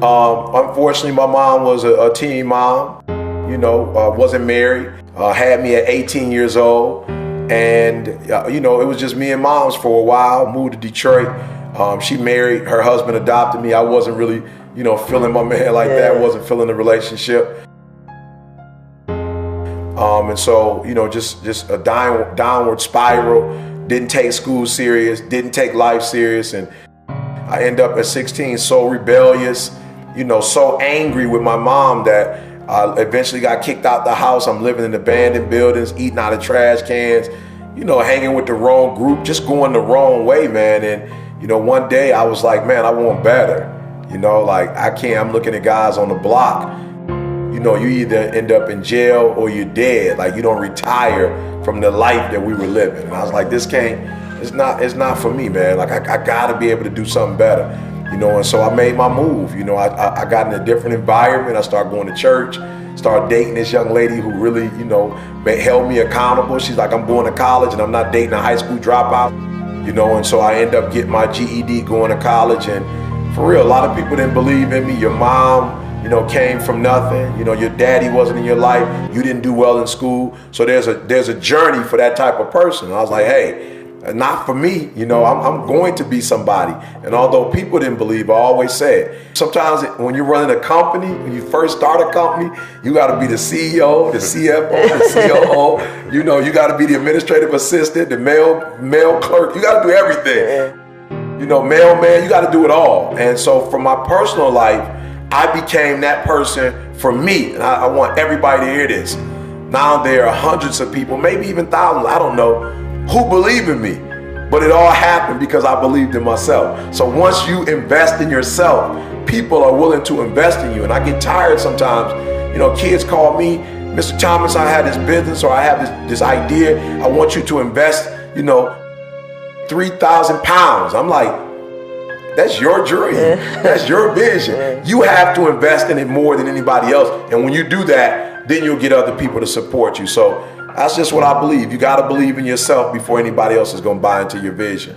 Unfortunately, my mom was a teen mom, wasn't married, had me at 18 years old. And, it was just me and moms for a while, moved to Detroit. She married, her husband adopted me. I wasn't really, feeling my man like that, wasn't feeling the relationship. And so, just a downward spiral, didn't take school serious, didn't take life serious. And I end up at 16 so rebellious, so angry with my mom that I eventually got kicked out the house. I'm living in abandoned buildings, eating out of trash cans, hanging with the wrong group, just going the wrong way, man. And, one day I was like, man, I want better. I can't, I'm looking at guys on the block. You either end up in jail or you're dead. Like, you don't retire from the life that we were living. And I was like, it's not for me, man. Like, I gotta be able to do something better. And so I made my move. I got in a different environment. I started going to church, started dating this young lady who really, held me accountable. She's like, I'm going to college and I'm not dating a high school dropout. And so I end up getting my GED, going to college. And for real, a lot of people didn't believe in me. Your mom, came from nothing. Your daddy wasn't in your life. You didn't do well in school. So there's a journey for that type of person. And I was like, hey, not for me. I'm going to be somebody. And although people didn't believe, I always said, sometimes when you're running a company, when you first start a company, you got to be the CEO, the CFO, the COO. You got to be the administrative assistant, the mail clerk. You got to do everything. Mailman, you got to do it all. And so for my personal life, I became that person for me. And I want everybody to hear this. Now there are hundreds of people, maybe even thousands, I don't know, who believe in me. But it all happened because I believed in myself. So once you invest in yourself, people are willing to invest in you. And I get tired sometimes. Kids call me, Mr. Thomas, I have this business or I have this idea. I want you to invest, 3,000 pounds. I'm like, that's your dream. That's your vision. You have to invest in it more than anybody else. And when you do that, then you'll get other people to support you. So that's just what I believe. You got to believe in yourself before anybody else is going to buy into your vision.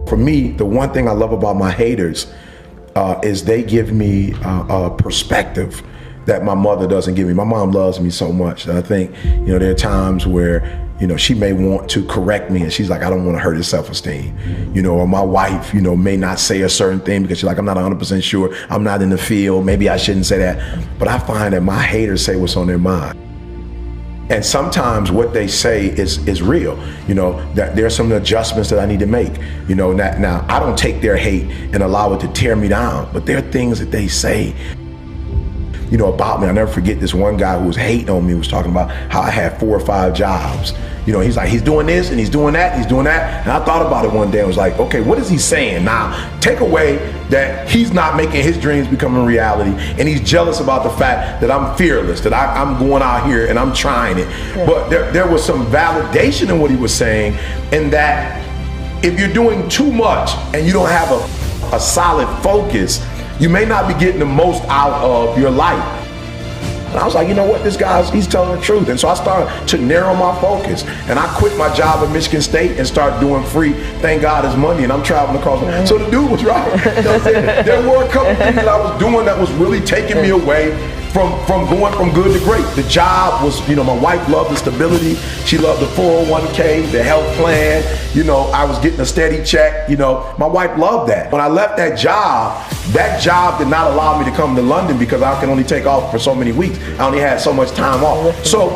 For me, the one thing I love about my haters is they give me a perspective that my mother doesn't give me. My mom loves me so much that I think, there are times where she may want to correct me and she's like, I don't want to hurt his self-esteem. Or my wife, may not say a certain thing because she's like, I'm not 100% sure. I'm not in the field. Maybe I shouldn't say that. But I find that my haters say what's on their mind. And sometimes what they say is real. That there's some adjustments that I need to make. Now I don't take their hate and allow it to tear me down, but there are things that they say about me. I'll never forget this one guy who was hating on me, was talking about how I had 4 or 5 jobs. He's like, he's doing this and he's doing that, he's doing that. And I thought about it one day and was like, okay, what is he saying? Now, take away that he's not making his dreams become a reality and he's jealous about the fact that I'm fearless, that I'm going out here and I'm trying it. Yeah. But there was some validation in what he was saying, in that if you're doing too much and you don't have a solid focus, you may not be getting the most out of your life. And I was like, you know what, this guy's, he's telling the truth. And so I started to narrow my focus. And I quit my job at Michigan State and started doing free, thank God it's money, and I'm traveling across. So the dude was right. There were a couple things that I was doing that was really taking me away from going from good to great. The job was, my wife loved the stability. She loved the 401k, the health plan. I was getting a steady check. My wife loved that. When I left that job did not allow me to come to London because I can only take off for so many weeks. I only had so much time off. So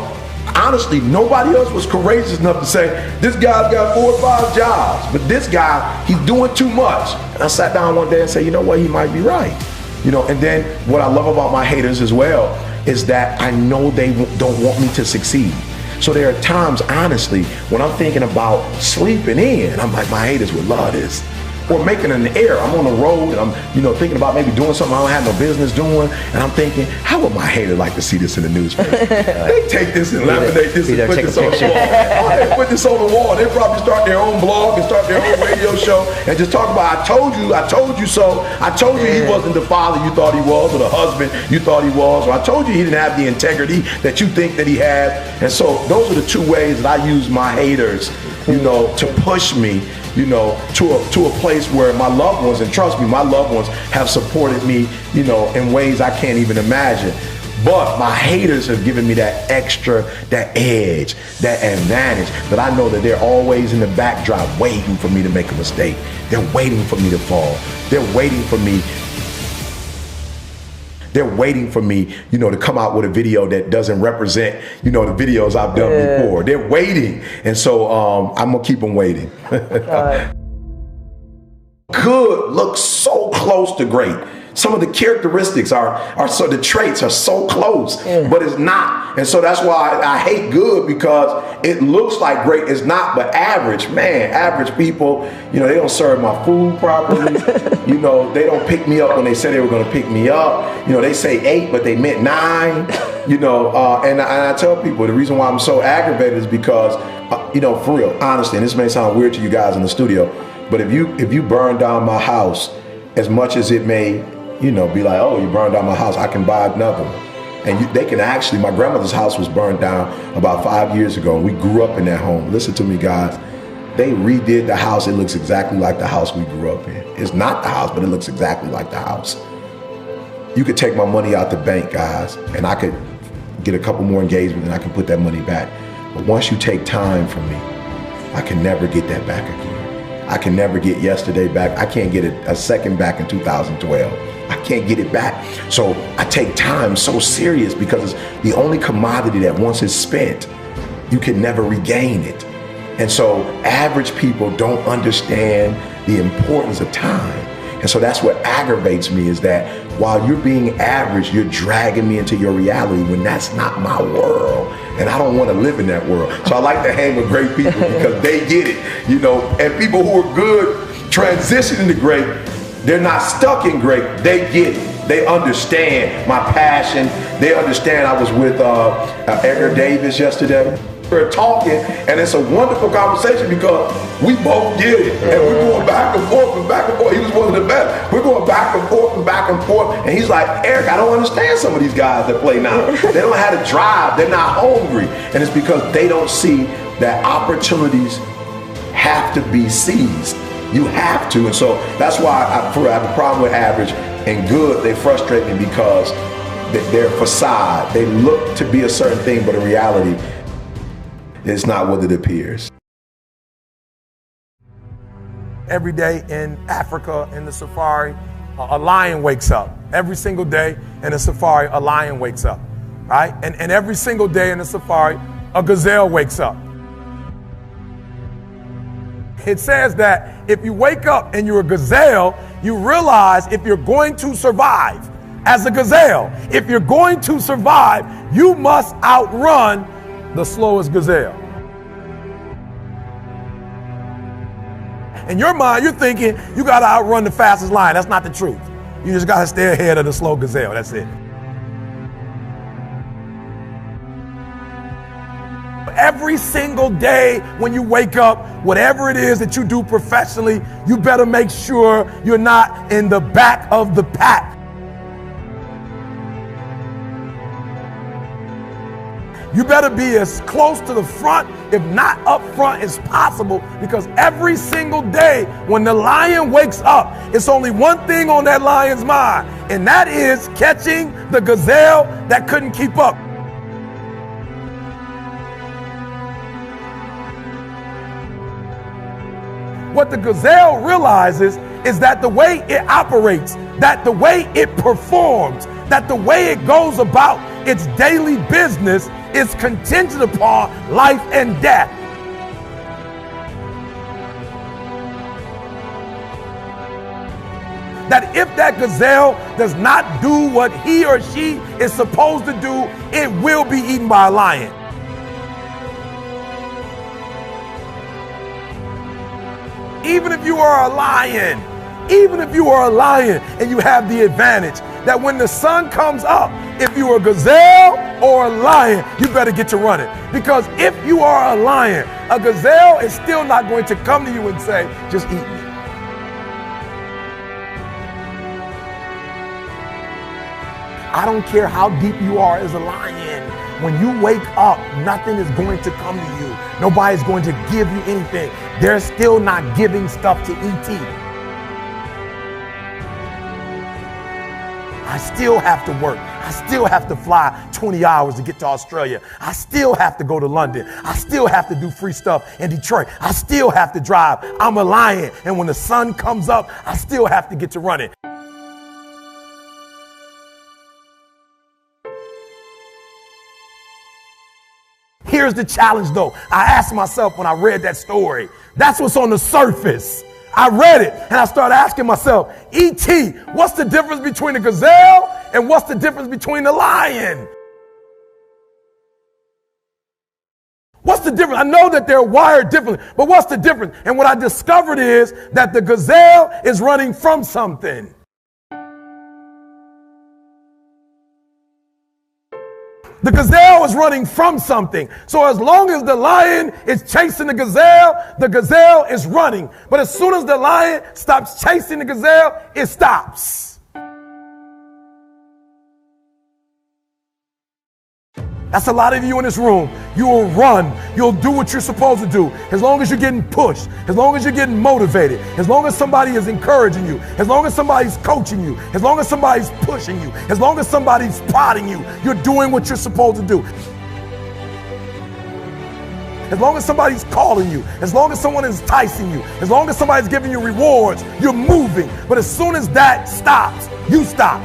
honestly, nobody else was courageous enough to say, this guy's got 4 or 5 jobs, but this guy, he's doing too much. And I sat down one day and said, you know what, he might be right. And then what I love about my haters as well is that I know they don't want me to succeed. So there are times, honestly, when I'm thinking about sleeping in, I'm like, my haters would love this. Or making an error. I'm on the road and I'm, thinking about maybe doing something I don't have no business doing. And I'm thinking, how would my hater like to see this in the newspaper? They take this and laminate this and put this on the wall. They put this on the wall. They probably start their own blog and start their own radio show and just talk about, I told you so. I told you he wasn't the father you thought he was, or the husband you thought he was, or I told you he didn't have the integrity that you think that he had. And so those are the 2 ways that I use my haters to push me, to a place where my loved ones, and trust me, my loved ones have supported me, in ways I can't even imagine. But my haters have given me that extra, that edge, that advantage, that I know that they're always in the backdrop waiting for me to make a mistake. They're waiting for me to fall. They're waiting for me. They're waiting for me, to come out with a video that doesn't represent, the videos I've done before. They're waiting. And so I'm going to keep them waiting. Good looks so close to great. Some of the characteristics are so the traits are so close, but it's not. And so that's why I hate good, because it looks like great. It's not, but average, man, average people, they don't serve my food properly. They don't pick me up when they said they were going to pick me up. They say 8, but they meant 9, and I tell people the reason why I'm so aggravated is because, for real, honestly, and this may sound weird to you guys in the studio, but if you burn down my house, as much as it may, be like, oh, you burned down my house, I can buy another one. And they can actually, my grandmother's house was burned down about 5 years ago, and we grew up in that home. Listen to me, guys. They redid the house. It looks exactly like the house we grew up in. It's not the house, but it looks exactly like the house. You could take my money out the bank, guys, and I could get a couple more engagements and I can put that money back. But once you take time from me, I can never get that back again. I can never get yesterday back. I can't get a second back in 2012. I can't get it back. So I take time so serious, because it's the only commodity that once it's spent, you can never regain it. And so average people don't understand the importance of time. And so that's what aggravates me, is that while you're being average, you're dragging me into your reality when that's not my world. And I don't want to live in that world. So I like to hang with great people because they get it, and people who are good transitioning to great, they're not stuck in great, they get it. They understand my passion. They understand. I was with Edgar Davis yesterday. We're talking, and it's a wonderful conversation because we both get it, and we're going back and forth and back and forth. He was one of the best. We're going back and forth and back and forth, and he's like, Eric, I don't understand some of these guys that play now. They don't have to drive. They're not hungry, and it's because they don't see that opportunities have to be seized. You have to, and so that's why I have a problem with average and good. They frustrate me because they're facade. They look to be a certain thing, but in reality, it's not what it appears. Every day in Africa, in the safari, a lion wakes up. Every single day in the safari, a lion wakes up, right? And every single day in the safari, a gazelle wakes up. It says that if you wake up and you're a gazelle, you realize if you're going to survive as a gazelle, if you're going to survive, you must outrun the slowest gazelle. In your mind, you're thinking you got to outrun the fastest lion. That's not the truth. You just got to stay ahead of the slow gazelle. That's it. Every single day when you wake up, whatever it is that you do professionally, you better make sure you're not in the back of the pack. You better be as close to the front, if not up front, as possible, because every single day when the lion wakes up, it's only one thing on that lion's mind, and that is catching the gazelle that couldn't keep up. What the gazelle realizes is that the way it operates, that the way it performs, that the way it goes about its daily business is contingent upon life and death. That if that gazelle does not do what he or she is supposed to do, it will be eaten by a lion. Even if you are a lion, and you have the advantage that when the sun comes up, if you are a gazelle or a lion, you better get to running. Because if you are a lion, a gazelle is still not going to come to you and say, just eat me. I don't care how deep you are as a lion. when you wake up, nothing is going to come to you. Nobody's going to give you anything. They're still not giving stuff to ET. I still have to work. I still have to fly 20 hours to get to Australia. I still have to go to London. I still have to do free stuff in Detroit. I still have to drive. I'm a lion. And when the sun comes up, I still have to get to running. Here's the challenge though. I asked myself when I read that story, that's what's on the surface. I read it and I started asking myself, E.T., what's the difference between the gazelle and what's the difference between the lion? What's the difference? I know that they're wired differently, but what's the difference? And what I discovered is that the gazelle is running from something. The gazelle is running from something. So as long as the lion is chasing the gazelle is running. But as soon as the lion stops chasing the gazelle, it stops. That's a lot of you in this room. You will run. You'll do what you're supposed to do. As long as you're getting pushed, as long as you're getting motivated, as long as somebody is encouraging you, as long as somebody's coaching you, as long as somebody's pushing you, as long as somebody's prodding you, you're doing what you're supposed to do. As long as somebody's calling you, as long as someone is enticing you, as long as somebody's giving you rewards, you're moving. But as soon as that stops, you stop.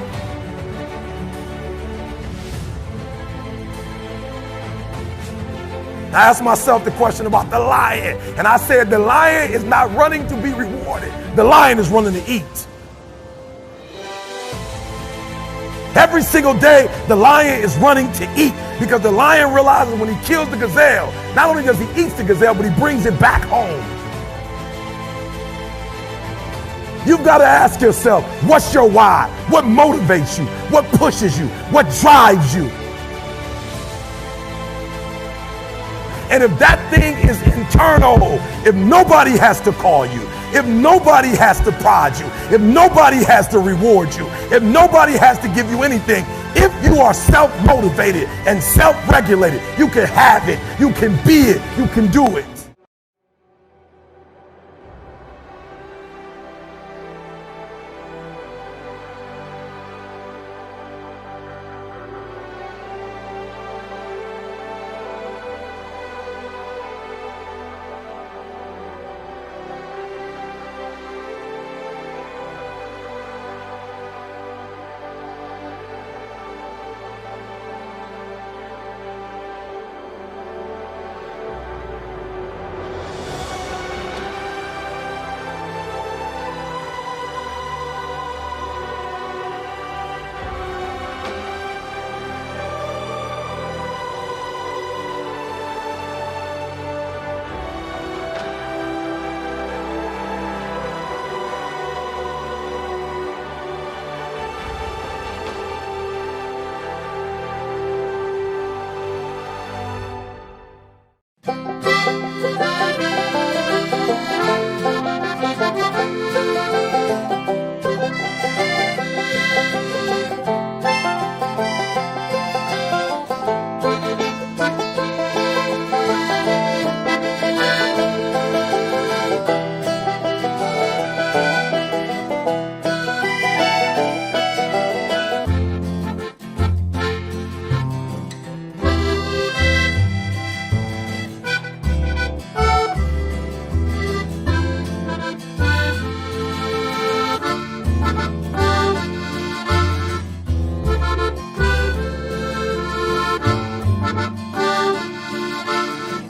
I asked myself the question about the lion, and I said the lion is not running to be rewarded. The lion is running to eat. Every single day, the lion is running to eat because the lion realizes when he kills the gazelle, not only does he eat the gazelle, but he brings it back home. You've got to ask yourself, what's your why? What motivates you? What pushes you? What drives you? And if that thing is internal, if nobody has to call you, if nobody has to prod you, if nobody has to reward you, if nobody has to give you anything, if you are self-motivated and self-regulated, you can have it, you can be it, you can do it.